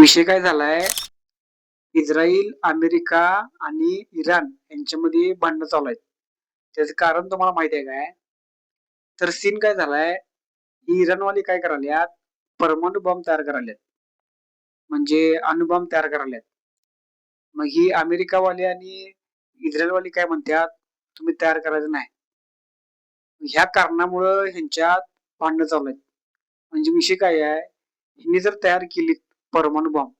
विषय काय झालाय, इस्रायल, अमेरिका आणि इराण यांच्यामध्ये भांडणं चालू आहेत. त्याचं कारण तुम्हाला माहिती आहे काय? तर सीन काय झालाय, ही इराणवाली काय करायल्यात, परमाणु बॉम्ब तयार करायल्यात. म्हणजे अणुबॉम्ब तयार करायल्यात. मग ही अमेरिकावाली आणि इस्रायलवाली काय म्हणतात, तुम्ही तयार करायचं नाही. ह्या कारणामुळं ह्यांच्यात भांडणं चालू आहेत. म्हणजे विषय काय आहे, हिने जर तयार केली परमाणु बॉम्ब,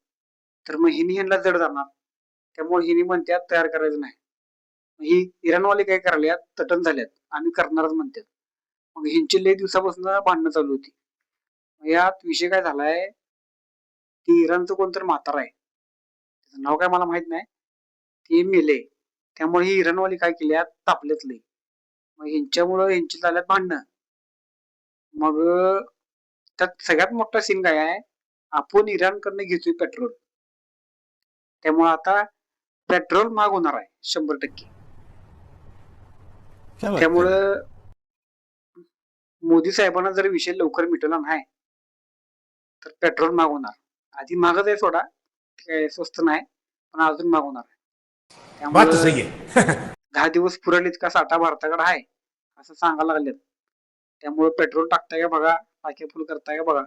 तर मग हिने ह्यांना जड जाणार. त्यामुळे हिने म्हणतात तयार करायचं नाही. ही इराणवाले काय करायल्यात, तटन झाल्यात, आम्ही करणारच म्हणतात. मग ह्यांची लय दिवसापासून भांडणं चालू होती. यात विषय काय झालाय, ती इराणचं कोणतरी म्हातारा आहे, त्याचं नाव काय मला माहित नाही, ते मेले. त्यामुळे ही इराणवाली काय केल्यात, तापल्यात लय. मग ह्यांच्यामुळं ह्यांची झाल्यात भांडणं. मग त्यात सगळ्यात मोठा सीन काय आहे, आपण इराणकडनं घेतोय पेट्रोल. त्यामुळे आता पेट्रोल महाग होणार आहे 100%. क्या बात कर रहे त्यामुळं मोदी साहेबांना जर विषय लवकर मिटवला नाही, तर पेट्रोल महाग होणार. आधी महागच आहे सोडा, काय स्वस्त नाही, पण अजून महाग होणार आहे. बात तो त्यामुळं सही है 10 दिवस पुरेल इतका साठा भारताकडे आहे, असं सांगायला लागलेत. त्यामुळे पेट्रोल टाकताय का बघा, टाकी फुल करताय का बघा.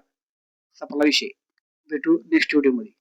संपला विषय. भेटू नेक्स्ट व्हिडिओ मध्ये.